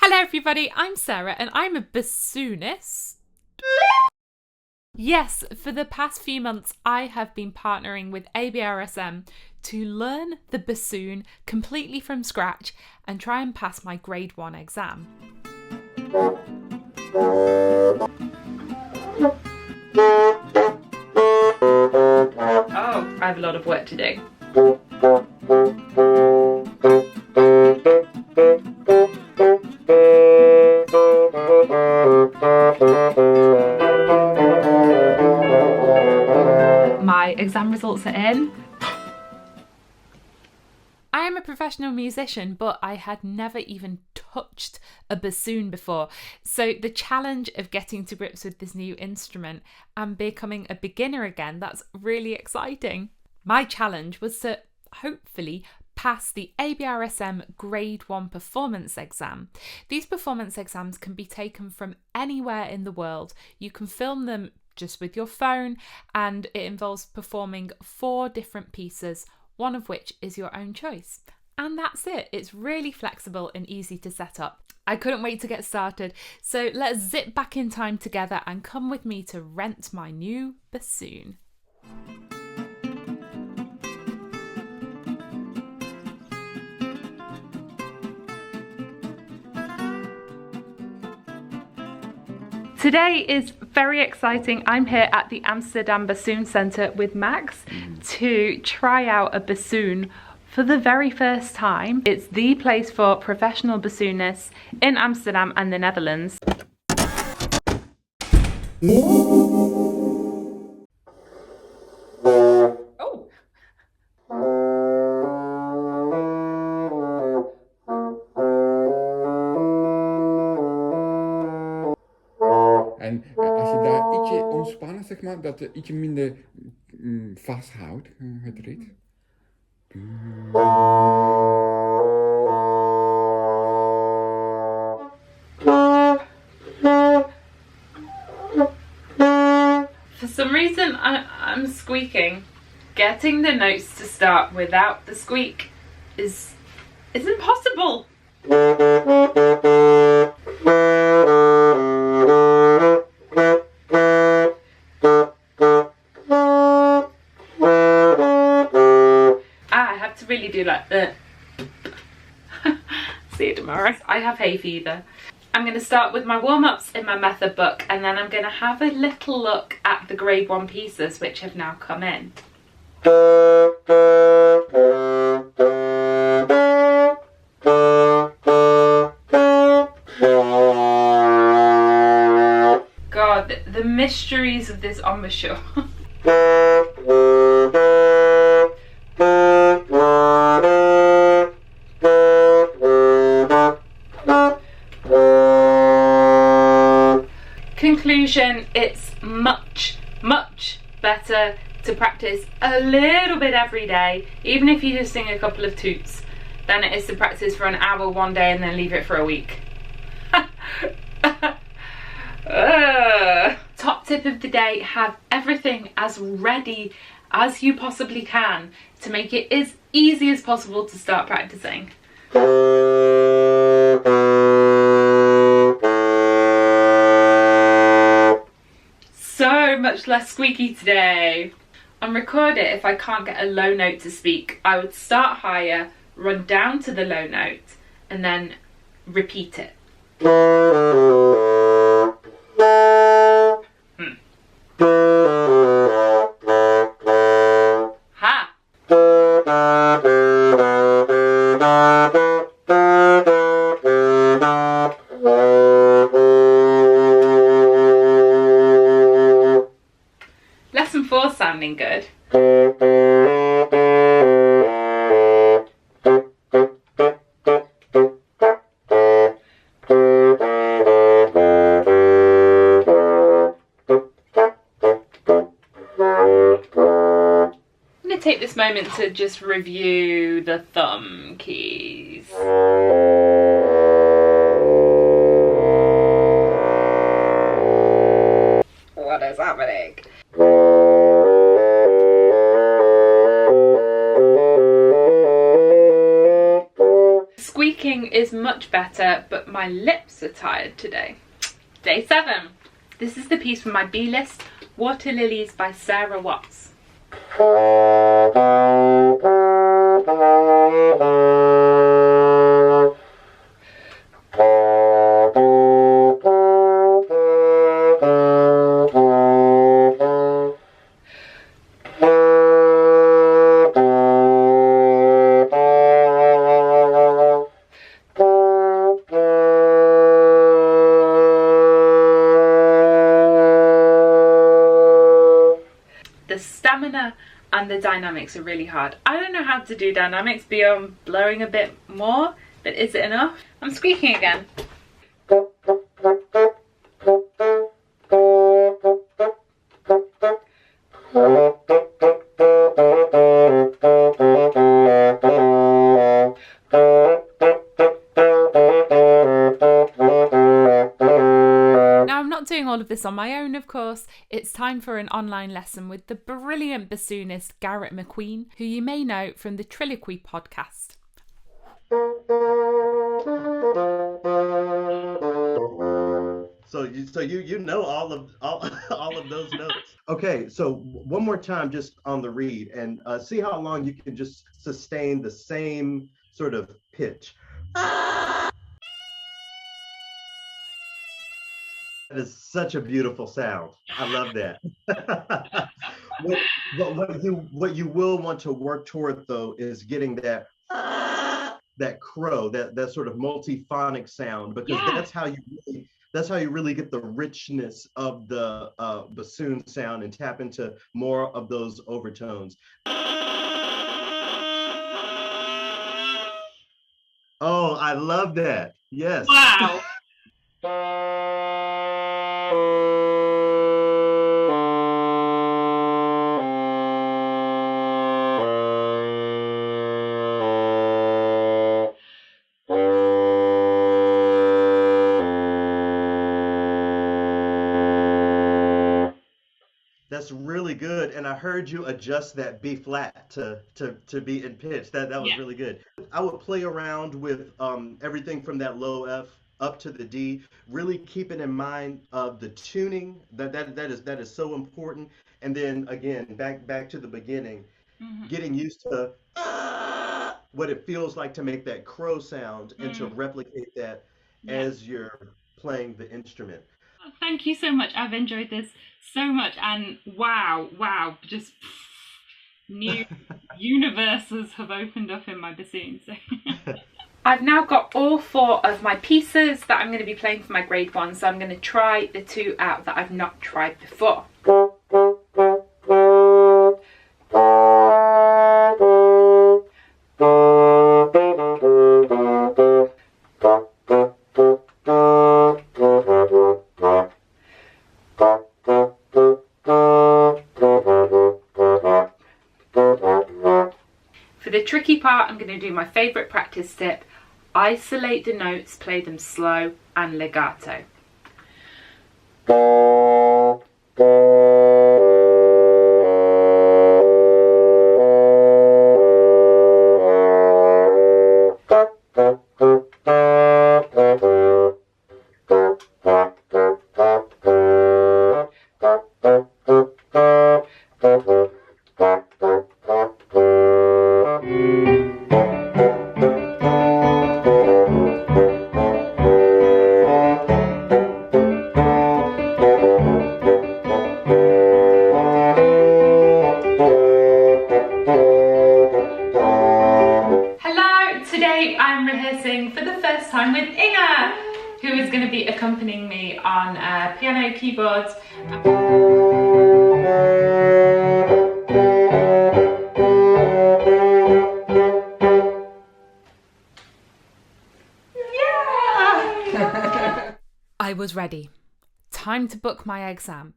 Hello everybody, I'm Sarah and I'm a bassoonist. Yes, for the past few months I have been partnering with ABRSM to learn the bassoon completely from scratch and try and pass my grade 1 exam. Oh, I have a lot of work to do. My exam results are in. I am a professional musician, but I had never even touched a bassoon before. So the challenge of getting to grips with this new instrument and becoming a beginner again, that's really exciting. My challenge was to hopefully pass the ABRSM Grade 1 performance exam. These performance exams can be taken from anywhere in the world. You can film them just with your phone, and it involves performing 4 different pieces, one of which is your own choice. And that's it. It's really flexible and easy to set up. I couldn't wait to get started, so let's zip back in time together and come with me to rent my new bassoon. Today is very exciting. I'm here at the Amsterdam Bassoon Center with Max to try out a bassoon for the very first time. It's the place for professional bassoonists in Amsterdam and the Netherlands. Oh! En als je daar ietsje ontspannen, zeg maar, dat je ietsje minder vasthoudt, het rit. For some reason I'm squeaking. Getting the notes to start without the squeak is impossible. Really do like that. See you tomorrow. I have hay fever. I'm going to start with my warm-ups in my method book, and then I'm going to have a little look at the grade 1 pieces which have now come in. God, the mysteries of this embouchure. Conclusion, it's much better to practice a little bit every day, even if you just sing a couple of toots, than it is to practice for an hour one day and then leave it for a week. Top tip of the day, have everything as ready as you possibly can to make it as easy as possible to start practicing. So much less squeaky today. On Recorder, if I can't get a low note to speak, I would start higher, run down to the low note, and then repeat it. Ha! Lesson 4 sounding good. I'm going to take this moment to just review the thumb keys. What is happening? Squeaking is much better, but my lips are tired today. Day 7. This is the piece from my B list, Water Lilies by Sarah Watts. And the dynamics are really hard. I don't know how to do dynamics beyond blowing a bit more, but is it enough? I'm squeaking again. All of this on my own, of course. It's time for an online lesson with the brilliant bassoonist Garrett McQueen, who you may know from the Triloquy podcast. So you know all of those notes. Okay, so one more time just on the reed, and see how long you can just sustain the same sort of pitch. That is such a beautiful sound. I love that. What you will want to work toward, though, is getting that crow, that sort of multiphonic sound, because that's how you really get the richness of the bassoon sound and tap into more of those overtones. Oh, I love that. Yes. Wow. That's really good, and I heard you adjust that B flat to be in pitch. That was really good. I would play around with everything from that low F up to the D, really keeping in mind the tuning. That is so important. And then again, back to the beginning, getting used to what it feels like to make that crow sound and to replicate that as you're playing the instrument. Thank you so much. I've enjoyed this so much, and wow, just new universes have opened up in my bassoon. So. I've now got all 4 of my pieces that I'm going to be playing for my grade 1, so I'm going to try the 2 out that I've not tried before. For the tricky part, I'm going to do my favourite practice tip: isolate the notes, play them slow and legato. For the first time with Inga, who is going to be accompanying me on piano, keyboards. Yeah! I was ready. Time to book my exam.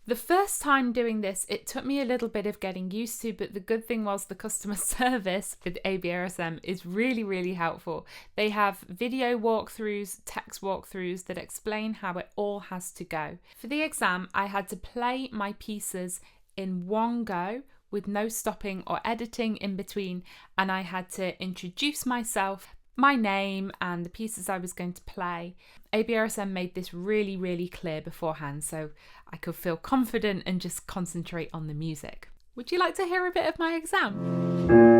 The first time doing this, it took me a little bit of getting used to, but the good thing was the customer service with ABRSM is really, really helpful. They have video walkthroughs, text walkthroughs that explain how it all has to go. For the exam, I had to play my pieces in one go with no stopping or editing in between, and I had to introduce myself, my name and the pieces I was going to play. ABRSM made this really, really clear beforehand so I could feel confident and just concentrate on the music. Would you like to hear a bit of my exam?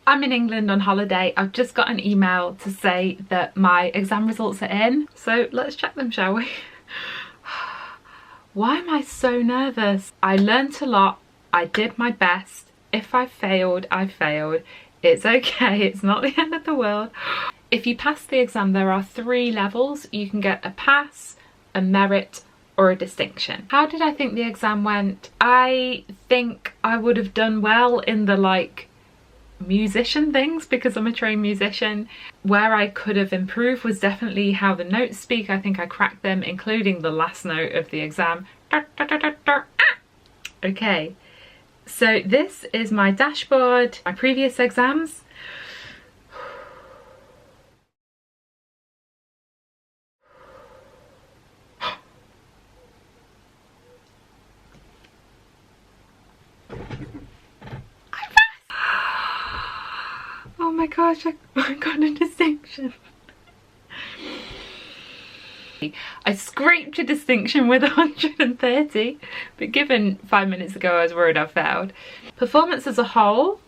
I'm in England on holiday. I've just got an email to say that my exam results are in. So let's check them, shall we? Why am I so nervous? I learnt a lot. I did my best. If I failed, I failed. It's okay. It's not the end of the world. If you pass the exam, there are 3 levels. You can get a pass, a merit, or a distinction. How did I think the exam went? I think I would have done well in the musician things because I'm a trained musician. Where I could have improved was definitely how the notes speak. I think I cracked them, including the last note of the exam. Okay, so this is my dashboard, my previous exams. Oh my gosh, I got a distinction. I scraped a distinction with 130, but given 5 minutes ago I was worried I failed. Performance as a whole,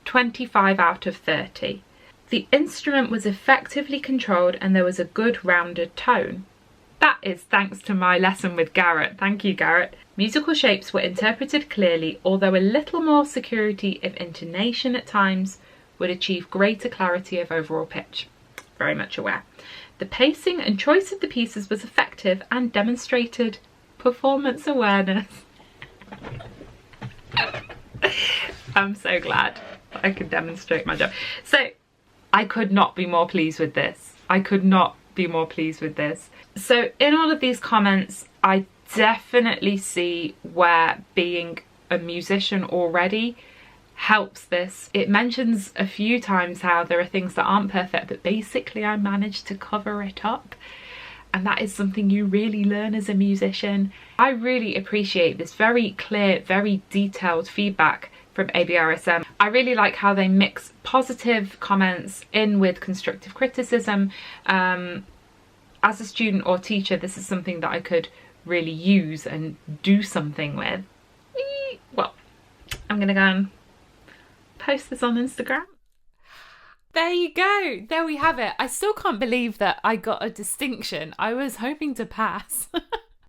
25 out of 30. The instrument was effectively controlled and there was a good rounded tone. That is thanks to my lesson with Garrett. Thank you, Garrett. Musical shapes were interpreted clearly, although a little more security of intonation at times would achieve greater clarity of overall pitch. Very much aware. The pacing and choice of the pieces was effective and demonstrated performance awareness. I'm so glad I could demonstrate my job. So I could not be more pleased with this. I could not be more pleased with this. So in all of these comments, I definitely see where being a musician already helps this. It mentions a few times how there are things that aren't perfect, but basically I managed to cover it up, and that is something you really learn as a musician. I really appreciate this very clear, very detailed feedback from ABRSM. I really like how they mix positive comments in with constructive criticism. As a student or teacher, this is something that I could really use and do something with. Well, I'm gonna go and post this on Instagram. There you go. There we have it. I still can't believe that I got a distinction. I was hoping to pass.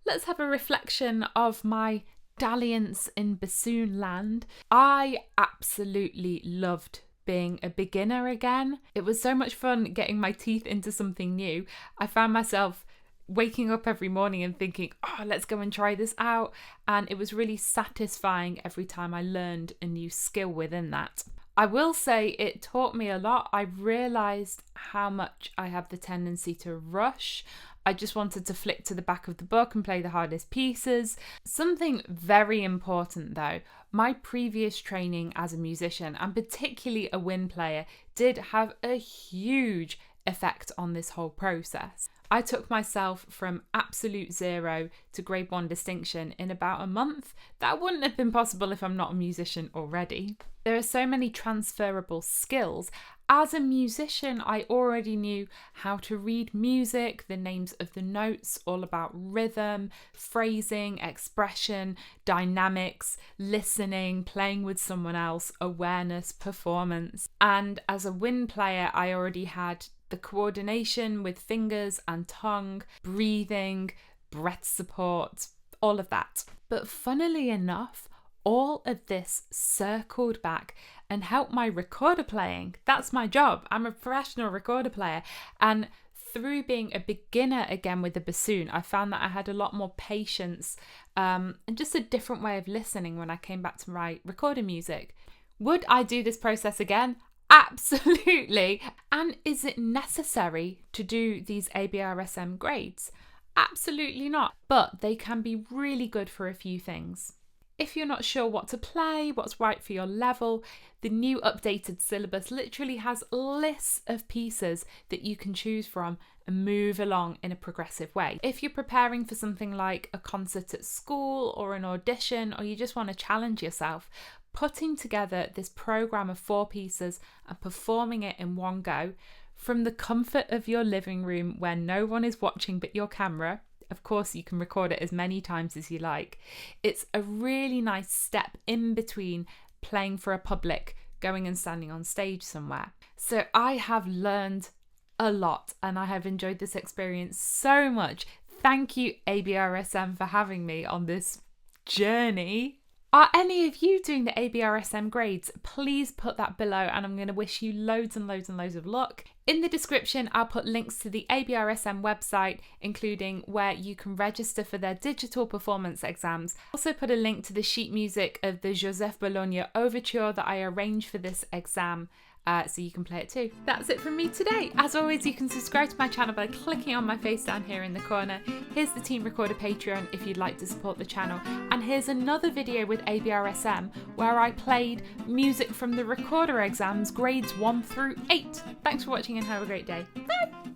Let's have a reflection of my dalliance in bassoon land. I absolutely loved being a beginner again. It was so much fun getting my teeth into something new. I found myself waking up every morning and thinking, oh, let's go and try this out. And it was really satisfying every time I learned a new skill within that. I will say it taught me a lot. I realised how much I have the tendency to rush. I just wanted to flick to the back of the book and play the hardest pieces. Something very important though, my previous training as a musician, and particularly a wind player, did have a huge effect on this whole process. I took myself from absolute 0 to grade 1 distinction in about a month. That wouldn't have been possible if I'm not a musician already. There are so many transferable skills. As a musician, I already knew how to read music, the names of the notes, all about rhythm, phrasing, expression, dynamics, listening, playing with someone else, awareness, performance. And as a wind player, I already had the coordination with fingers and tongue, breathing, breath support, all of that. But funnily enough, all of this circled back and helped my recorder playing. That's my job. I'm a professional recorder player. And through being a beginner again with the bassoon, I found that I had a lot more patience and just a different way of listening when I came back to my recorder music. Would I do this process again? Absolutely. And is it necessary to do these ABRSM grades? Absolutely not. But they can be really good for a few things. If you're not sure what to play, what's right for your level, the new updated syllabus literally has lists of pieces that you can choose from and move along in a progressive way. If you're preparing for something like a concert at school or an audition, or you just want to challenge yourself, putting together this program of 4 pieces and performing it in one go from the comfort of your living room where no one is watching but your camera. Of course, you can record it as many times as you like. It's a really nice step in between playing for a public, going and standing on stage somewhere. So I have learned a lot and I have enjoyed this experience so much. Thank you, ABRSM, for having me on this journey. Are any of you doing the ABRSM grades? Please put that below and I'm going to wish you loads and loads and loads of luck. In the description, I'll put links to the ABRSM website, including where you can register for their digital performance exams. I'll also put a link to the sheet music of the Joseph Bologne Overture that I arranged for this exam, so you can play it too. That's it from me today. As always, you can subscribe to my channel by clicking on my face down here in the corner. Here's the Team Recorder Patreon if you'd like to support the channel. And here's another video with ABRSM where I played music from the Recorder exams grades 1 through 8. Thanks for watching and have a great day. Bye!